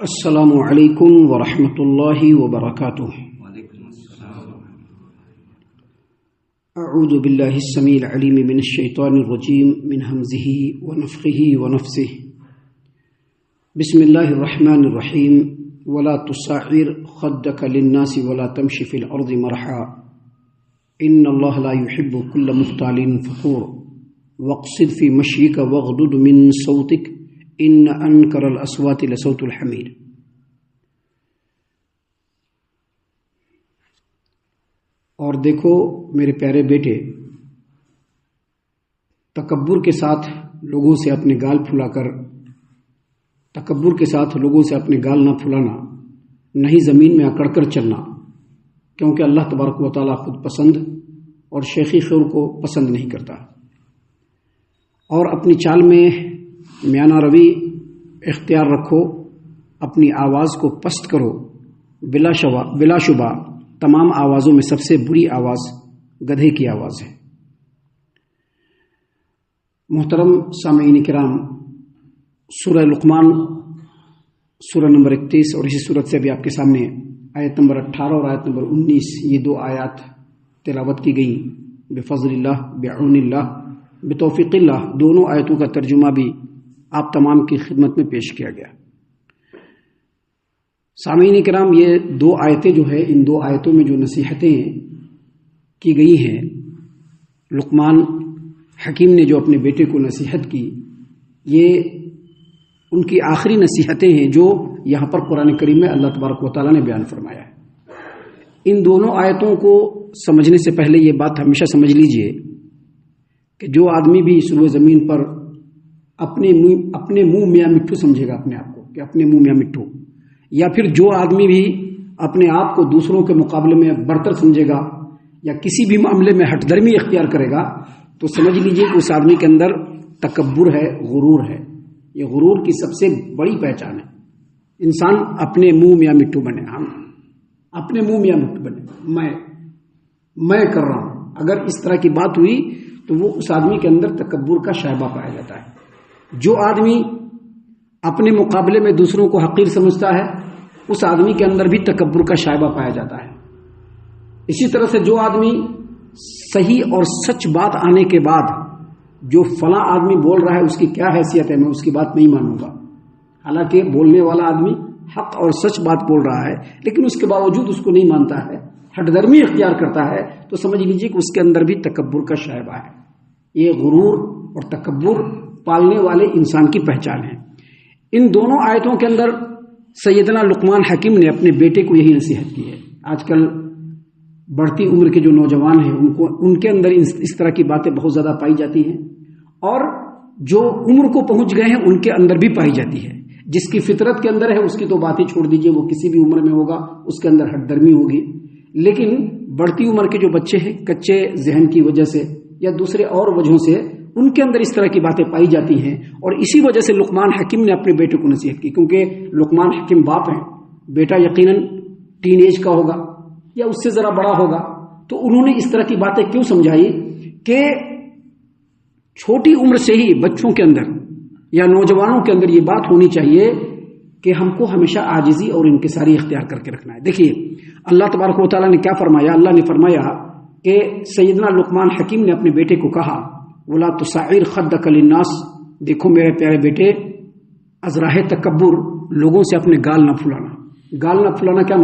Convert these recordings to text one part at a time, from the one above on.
السلام علیکم ورحمۃ اللہ وبرکاتہ۔ اعوذ باللہ السمیع العلیم من الشیطان الرجیم من ہمزہ ونفخہ ونفثہ۔ بسم اللہ الرحمن الرحیم۔ ولا تصعر خدک للناس ولا تمشی فی الارض مرحا ان اللہ لا يحب كل مختال فخور واقصد فی مشیک واغضض من صوتک ان انکر الاصوات لصوت الحمیر۔ اور دیکھو میرے پیارے بیٹے، تکبر کے ساتھ لوگوں سے اپنے گال پھلا کر، تکبر کے ساتھ لوگوں سے اپنے گال نہ پھلانا، نہیں زمین میں اکڑ کر چلنا، کیونکہ اللہ تبارک و تعالیٰ خود پسند اور شیخی خور کو پسند نہیں کرتا۔ اور اپنی چال میں میانہ روی اختیار رکھو، اپنی آواز کو پست کرو۔ بلا شبہ تمام آوازوں میں سب سے بری آواز گدھے کی آواز ہے۔ محترم سامعین کرام، سورہ لقمان سورہ نمبر 31 اور اسی صورت سے بھی آپ کے سامنے آیت نمبر 18 اور آیت نمبر 19 یہ دو آیات تلاوت کی گئی۔ بفضل اللہ، بعون اللہ، بتوفیق اللہ، دونوں آیتوں کا ترجمہ بھی آپ تمام کی خدمت میں پیش کیا گیا۔ سامعین کرام، یہ دو آیتیں جو ہے، ان دو آیتوں میں جو نصیحتیں کی گئی ہیں، لقمان حکیم نے جو اپنے بیٹے کو نصیحت کی، یہ ان کی آخری نصیحتیں ہیں جو یہاں پر قرآن کریم میں اللہ تبارک و تعالیٰ نے بیان فرمایا ہے۔ ان دونوں آیتوں کو سمجھنے سے پہلے یہ بات ہمیشہ سمجھ لیجئے کہ جو آدمی بھی سروے زمین پر اپنے منہ میاں مٹھو سمجھے گا اپنے آپ کو کہ اپنے منہ میاں مٹھو، یا پھر جو آدمی بھی اپنے آپ کو دوسروں کے مقابلے میں برتر سمجھے گا یا کسی بھی معاملے میں ہٹ درمی اختیار کرے گا، تو سمجھ لیجئے کہ اس آدمی کے اندر تکبر ہے، غرور ہے۔ یہ غرور کی سب سے بڑی پہچان ہے۔ انسان اپنے منہ میاں مٹھو بنے، ہم اپنے منہ میاں مٹھو بنے، میں کر رہا ہوں۔ اگر اس طرح کی بات ہوئی تو وہ اس آدمی کے اندر تکبر کا شائبہ پایا جاتا ہے۔ جو آدمی اپنے مقابلے میں دوسروں کو حقیر سمجھتا ہے، اس آدمی کے اندر بھی تکبر کا شائبہ پایا جاتا ہے۔ اسی طرح سے جو آدمی صحیح اور سچ بات آنے کے بعد جو فلاں آدمی بول رہا ہے اس کی کیا حیثیت ہے، میں اس کی بات نہیں مانوں گا، حالانکہ بولنے والا آدمی حق اور سچ بات بول رہا ہے لیکن اس کے باوجود اس کو نہیں مانتا ہے، ہٹ درمی اختیار کرتا ہے، تو سمجھ لیجیے کہ اس کے اندر بھی تکبر کا شائبہ ہے۔ یہ غرور اور تکبر پالنے والے انسان کی پہچان ہے۔ ان دونوں آیتوں کے اندر سیدنا لقمان حکیم نے اپنے بیٹے کو یہی نصیحت کی ہے۔ آج کل بڑھتی عمر کے جو نوجوان ہیں ان کے اندر اس طرح کی باتیں بہت زیادہ پائی جاتی ہیں، اور جو عمر کو پہنچ گئے ہیں ان کے اندر بھی پائی جاتی ہے۔ جس کی فطرت کے اندر ہے اس کی تو باتیں چھوڑ دیجئے، وہ کسی بھی عمر میں ہوگا، اس کے اندر ہٹ درمی ہوگی۔ لیکن بڑھتی عمر کے جو بچے ہیں، کچے ذہن کی وجہ سے یا دوسرے اور وجہوں سے ان کے اندر اس طرح کی باتیں پائی جاتی ہیں، اور اسی وجہ سے لقمان حکیم نے اپنے بیٹے کو نصیحت کی، کیونکہ لقمان حکیم باپ ہیں، بیٹا یقیناً ٹین ایج کا ہوگا یا اس سے ذرا بڑا ہوگا، تو انہوں نے اس طرح کی باتیں کیوں سمجھائی کہ چھوٹی عمر سے ہی بچوں کے اندر یا نوجوانوں کے اندر یہ بات ہونی چاہیے کہ ہم کو ہمیشہ عاجزی اور انکساری اختیار کر کے رکھنا ہے۔ دیکھیے اللہ تبارک و تعالیٰ نے کیا فرمایا، اللہ نے فرمایا کہ سیدنا لقمان حکیم نے اپنے بیٹے کو کہا وَلَا تُصَعِّرْ خَدَّكَ لِلنَّاسِ، دیکھو میرے پیارے بیٹے، ازراہ تکبر، لوگوں سے اپنے گال نہ پھلانا۔ گال نہ پھلانا کیا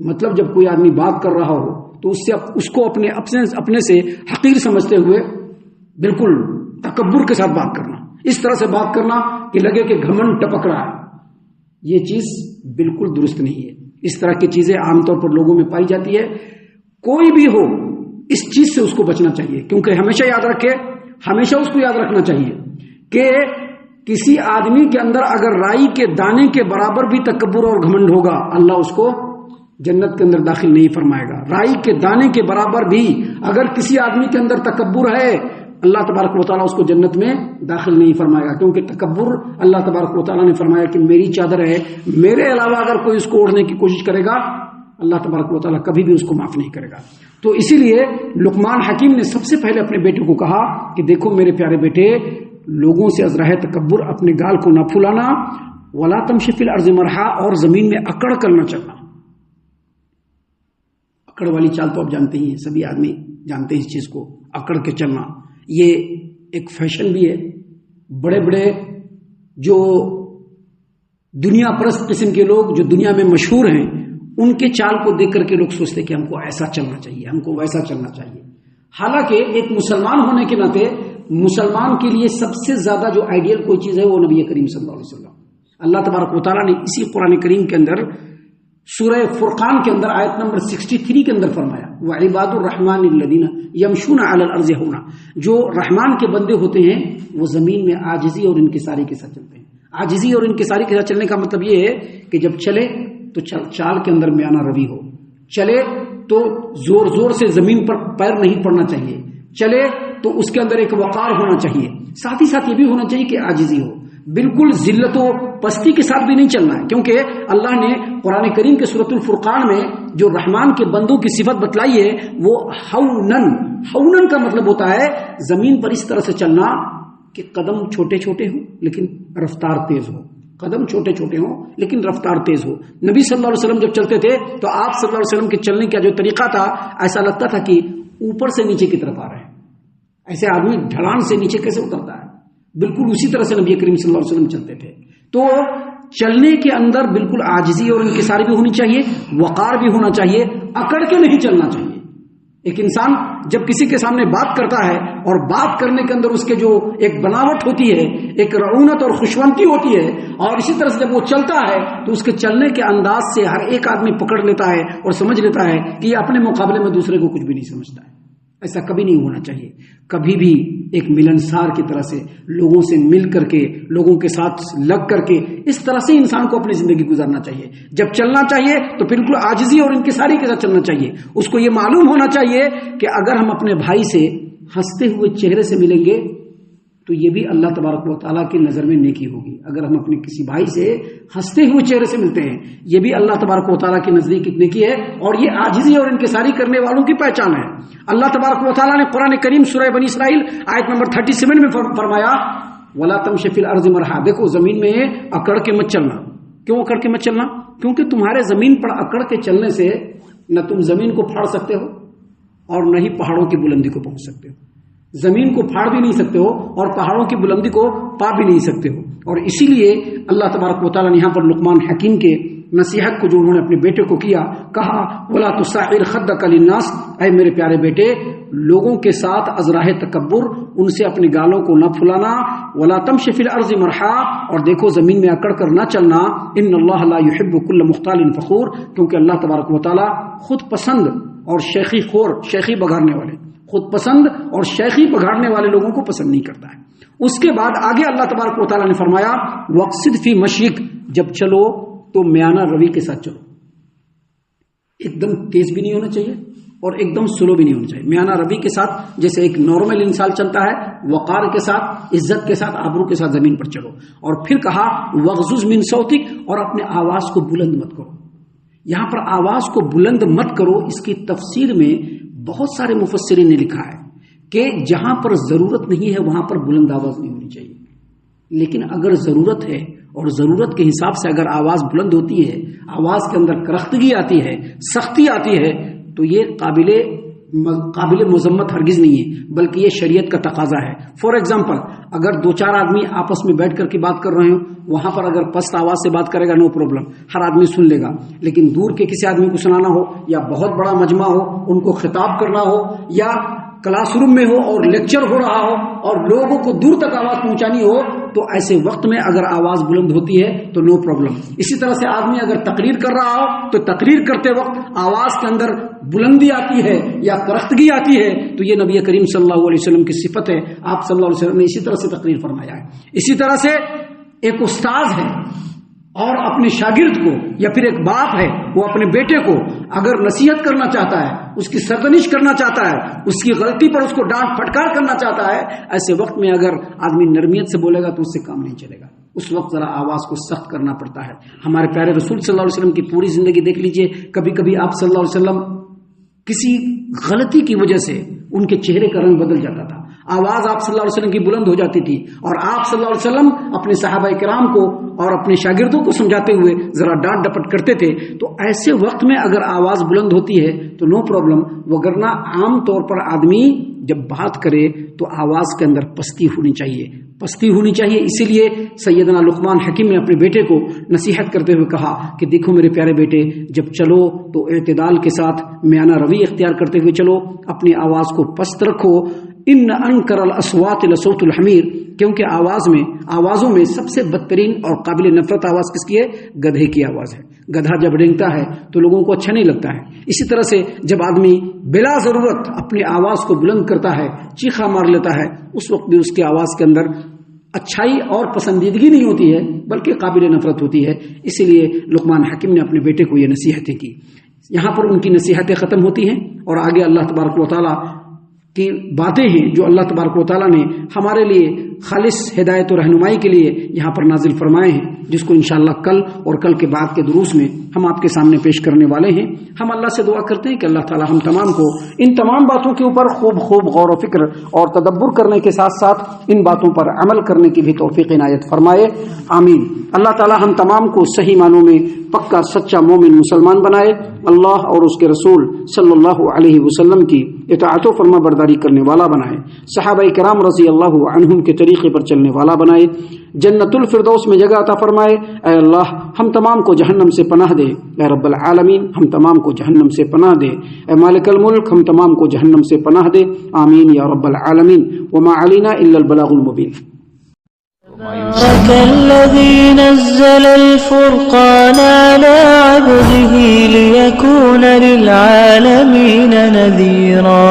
مطلب جب کوئی آدمی بات کر رہا ہو تو اس کو اپنے سے حقیر سمجھتے ہوئے بالکل تکبر کے ساتھ بات کرنا، اس طرح سے بات کرنا کہ لگے کہ گھمنڈ ٹپک رہا ہے، یہ چیز بالکل درست نہیں ہے۔ اس طرح کی چیزیں عام طور پر لوگوں میں پائی جاتی ہے۔ کوئی بھی ہو اس چیز سے اس کو بچنا چاہیے، کیونکہ ہمیشہ یاد رکھے، ہمیشہ اس کو یاد رکھنا چاہیے کہ کسی آدمی کے اندر اگر رائی کے دانے کے برابر بھی تکبر اور گھمنڈ ہوگا، اللہ اس کو جنت کے اندر داخل نہیں فرمائے گا۔ رائی کے دانے کے برابر بھی اگر کسی آدمی کے اندر تکبر ہے، اللہ تبارک و تعالیٰ اس کو جنت میں داخل نہیں فرمائے گا، کیونکہ تکبر اللہ تبارک و تعالیٰ نے فرمایا کہ میری چادر ہے، میرے علاوہ اگر کوئی اس کو اوڑھنے کی کوشش کرے گا اللہ تبارک و تعالیٰ کبھی بھی اس کو معاف نہیں کرے گا۔ تو اسی لیے لقمان حکیم نے سب سے پہلے اپنے بیٹے کو کہا کہ دیکھو میرے پیارے بیٹے، لوگوں سے ازراہ تکبر، اپنے گال کو نہ پھلانا، ولا تمشی فی الارض مرحا، اور زمین میں اکڑ کر نہ چلنا. اکڑ والی چال تو آپ جانتے ہی ہیں، سبھی آدمی جانتے ہیں اس چیز کو. اکڑ کے چلنا یہ ایک فیشن بھی ہے. بڑے بڑے جو دنیا پرست قسم کے لوگ جو دنیا میں مشہور ہیں، ان کے چال کو دیکھ کر کے لوگ سوچتے کہ ہم کو ایسا چلنا چاہیے، ہم کو ویسا چلنا چاہیے. حالانکہ ایک مسلمان ہونے کے ناطے مسلمان کے لیے سب سے زیادہ جو آئیڈیل کوئی چیز ہے وہ نبی کریم صلی اللہ علیہ وسلم. اللہ تبارک و تعالیٰ نے اسی قرآن کریم کے اندر سورہ فرقان کے اندر آیت نمبر 63 کے اندر فرمایا وعباد الرحمن الذین یمشون علی الارض ہونا، جو رحمان کے بندے ہوتے ہیں وہ زمین میں عاجزی اور انکساری کے ساتھ چلتے ہیں. عاجزی اور انکساری کے ساتھ چلنے کا مطلب یہ ہے کہ جب چلے تو چال کے اندر میانہ روی ہو، چلے تو زور زور سے زمین پر پیر نہیں پڑنا چاہیے، چلے تو اس کے اندر ایک وقار ہونا چاہیے، ساتھ ہی ساتھ یہ بھی ہونا چاہیے کہ عاجزی ہو. بالکل ذلت و پستی کے ساتھ بھی نہیں چلنا ہے، کیونکہ اللہ نے قرآن کریم کے سورۃ الفرقان میں جو رحمان کے بندوں کی صفت بتلائی ہے وہ ہونن کا مطلب ہوتا ہے زمین پر اس طرح سے چلنا کہ قدم چھوٹے چھوٹے ہوں لیکن رفتار تیز ہو. قدم چھوٹے چھوٹے ہوں لیکن رفتار تیز ہو. نبی صلی اللہ علیہ وسلم جب چلتے تھے تو آپ صلی اللہ علیہ وسلم کے چلنے کا جو طریقہ تھا ایسا لگتا تھا کہ اوپر سے نیچے کی طرف آ رہے ہیں. ایسے آدمی ڈھلان سے نیچے کیسے اترتا ہے، بالکل اسی طرح سے نبی کریم صلی اللہ علیہ وسلم چلتے تھے. تو چلنے کے اندر بالکل عاجزی اور انکساری بھی ہونی چاہیے، وقار بھی ہونا چاہیے، اکڑ کے نہیں چلنا چاہیے. ایک انسان جب کسی کے سامنے بات کرتا ہے اور بات کرنے کے اندر اس کے جو ایک بناوٹ ہوتی ہے، ایک رعونت اور خوشونتی ہوتی ہے، اور اسی طرح سے جب وہ چلتا ہے تو اس کے چلنے کے انداز سے ہر ایک آدمی پکڑ لیتا ہے اور سمجھ لیتا ہے کہ یہ اپنے مقابلے میں دوسرے کو کچھ بھی نہیں سمجھتا ہے. ایسا کبھی نہیں ہونا چاہیے. کبھی بھی ایک ملنسار کی طرح سے لوگوں سے مل کر کے، لوگوں کے ساتھ لگ کر کے اس طرح سے انسان کو اپنی زندگی گزارنا چاہیے. جب چلنا چاہیے تو بالکل عاجزی اور انکساری کے ساتھ چلنا چاہیے. اس کو یہ معلوم ہونا چاہیے کہ اگر ہم اپنے بھائی سے ہنستے ہوئے چہرے سے ملیں گے تو یہ بھی اللہ تبارک و تعالیٰ کی نظر میں نیکی ہوگی. اگر ہم اپنے کسی بھائی سے ہنستے ہوئے چہرے سے ملتے ہیں یہ بھی اللہ تبارک و تعالیٰ کی نزدیک نیکی ہے، اور یہ عاجزی اور انکساری کرنے والوں کی پہچان ہے. اللہ تبارک و تعالیٰ نے قرآن کریم سورہ بنی اسرائیل آیت نمبر 37 میں فرمایا وَلَا تَمْشِ فِي الْأَرْضِ مَرْحًا. دیکھو زمین میں اکڑ کے مت چلنا. کیوں اکڑ کے مت چلنا؟ کیونکہ تمہارے زمین پر اکڑ کے چلنے سے نہ تم زمین کو پھاڑ سکتے ہو اور نہ ہی پہاڑوں کی بلندی کو پہنچ سکتے ہو. زمین کو پھاڑ بھی نہیں سکتے ہو اور پہاڑوں کی بلندی کو پا بھی نہیں سکتے ہو. اور اسی لیے اللہ تبارک و تعالیٰ نے یہاں پر لقمان حکیم کے نصیحت کو جو انہوں نے اپنے بیٹے کو کیا، کہا وَلَا تُصَعِّرْ خَدَّكَ لِلنَّاسِ، اے میرے پیارے بیٹے لوگوں کے ساتھ ازراہ تکبر، ان سے اپنی گالوں کو نہ پھلانا. وَلَا تَمْشِ فِي الْأَرْضِ مَرْحًا، اور دیکھو زمین میں اکڑ کر نہ چلنا. إِنَّ اللَّهَ لَا يُحِبُّ كُلَّ مُخْتَالٍ فَخُورٍ، کیونکہ اللہ تبارک و تعالیٰ خود پسند اور شیخی خور، شیخی بگاڑنے والے، خود پسند اور شیخی بگاڑنے والے لوگوں کو پسند نہیں کرتا ہے. اس کے بعد آگے اللہ تبارک و تعالیٰ نے فرمایا وَاقْصِدْ فِي مَشْيِكَ، جب چلو تو میانہ روی کے ساتھ چلو. ایک دم تیز بھی نہیں ہونا چاہیے اور ایک دم سلو بھی نہیں ہونا چاہیے. میانہ روی کے ساتھ جیسے ایک نارمل انسان چلتا ہے، وقار کے ساتھ، عزت کے ساتھ، آبرو کے ساتھ زمین پر چلو. اور پھر کہا وَغْضُضْ مِن صَوْتِكَ، اور اپنے آواز کو بلند مت کرو. یہاں پر آواز کو بلند مت کرو، اس کی تفسیر میں بہت سارے مفسرین نے لکھا ہے کہ جہاں پر ضرورت نہیں ہے وہاں پر بلند آواز نہیں ہونی چاہیے. لیکن اگر ضرورت ہے اور ضرورت کے حساب سے اگر آواز بلند ہوتی ہے، آواز کے اندر کرختگی آتی ہے، سختی آتی ہے، تو یہ قابل مذمت ہرگز نہیں ہے، بلکہ یہ شریعت کا تقاضا ہے. فار ایگزامپل اگر دو چار آدمی آپس میں بیٹھ کر کے بات کر رہے ہوں، وہاں پر اگر پست آواز سے بات کرے گا نو پرابلم، ہر آدمی سن لے گا. لیکن دور کے کسی آدمی کو سنانا ہو یا بہت بڑا مجمع ہو، ان کو خطاب کرنا ہو، یا کلاس روم میں ہو اور لیکچر ہو رہا ہو اور لوگوں کو دور تک آواز پہنچانی ہو، تو ایسے وقت میں اگر آواز بلند ہوتی ہے تو نو پرابلم. اسی طرح سے آدمی اگر تقریر کر رہا ہو تو تقریر کرتے وقت آواز کے اندر بلندی آتی ہے یا کرختگی آتی ہے تو یہ نبی کریم صلی اللہ علیہ وسلم کی صفت ہے. آپ صلی اللہ علیہ وسلم نے اسی طرح سے تقریر فرمایا ہے. اسی طرح سے ایک استاذ ہے اور اپنے شاگرد کو، یا پھر ایک باپ ہے وہ اپنے بیٹے کو اگر نصیحت کرنا چاہتا ہے، اس کی سرزنش کرنا چاہتا ہے، اس کی غلطی پر اس کو ڈانٹ پھٹکار کرنا چاہتا ہے، ایسے وقت میں اگر آدمی نرمیت سے بولے گا تو اس سے کام نہیں چلے گا. اس وقت ذرا آواز کو سخت کرنا پڑتا ہے. ہمارے پیارے رسول صلی اللہ علیہ وسلم کی پوری زندگی دیکھ لیجئے، کبھی کبھی آپ صلی اللہ علیہ وسلم کسی غلطی کی وجہ سے ان کے چہرے کا رنگ بدل جاتا تھا. آواز آپ صلی اللہ علیہ وسلم کی بلند ہو جاتی تھی اور آپ صلی اللہ علیہ وسلم اپنے صحابہ کرام کو اور اپنے شاگردوں کو سمجھاتے ہوئے ذرا ڈانٹ ڈپٹ کرتے تھے. تو ایسے وقت میں اگر آواز بلند ہوتی ہے تو نو پرابلم، وگرنہ عام طور پر آدمی جب بات کرے تو آواز کے اندر پستی ہونی چاہیے. اسی لیے سیدنا لقمان حکیم نے اپنے بیٹے کو نصیحت کرتے ہوئے کہا کہ دیکھو میرے پیارے بیٹے، جب چلو تو اعتدال کے ساتھ میانہ روی اختیار کرتے ہوئے چلو، اپنی آواز کو پست رکھو. ان انکر الاصوات لصوت الحمیر، کیونکہ آوازوں میں سب سے بدترین اور قابل نفرت آواز کس کی ہے؟ گدھے کی آواز ہے. گدھا جب رینگتا ہے تو لوگوں کو اچھا نہیں لگتا ہے. اسی طرح سے جب آدمی بلا ضرورت اپنی آواز کو بلند کرتا ہے، چیخا مار لیتا ہے، اس وقت بھی اس کی آواز کے اندر اچھائی اور پسندیدگی نہیں ہوتی ہے بلکہ قابل نفرت ہوتی ہے. اسی لیے لقمان حکیم نے اپنے بیٹے کو یہ نصیحتیں کی. یہاں پر ان کی نصیحتیں ختم ہوتی ہیں اور آگے اللہ تبارک و تعالیٰ کی باتیں ہیں جو اللہ تبارک و تعالیٰ نے ہمارے لیے خالص ہدایت و رہنمائی کے لیے یہاں پر نازل فرمائے ہیں، جس کو انشاءاللہ کل اور کل کے بعد کے دروس میں ہم آپ کے سامنے پیش کرنے والے ہیں. ہم اللہ سے دعا کرتے ہیں کہ اللہ تعالیٰ ہم تمام کو ان تمام باتوں کے اوپر خوب غور و فکر اور تدبر کرنے کے ساتھ ساتھ ان باتوں پر عمل کرنے کی بھی توفیق عنایت فرمائے. آمین. اللہ تعالیٰ ہم تمام کو صحیح معنوں میں پکا سچا مومن مسلمان بنائے، اللہ اور اس کے رسول صلی اللہ علیہ وسلم کی اطاعت و فرما برداری کرنے والا بنائے، صحابہ کرام رضی اللہ عنہم کے طریقے پر چلنے والا بنائے، جنت الفردوس میں جگہ عطا فرمائے. اے اللہ ہم تمام کو جہنم سے پناہ دے. اے رب العالمین ہم تمام کو جہنم سے پناہ دے. اے مالک الملک ہم تمام کو جہنم سے پناہ دے. آمین یا رب العالمین. وما علینا الا البلاغ المبین. تبارك الذي نزل الفرقان على عبده ليكون للعالمين نذيرا.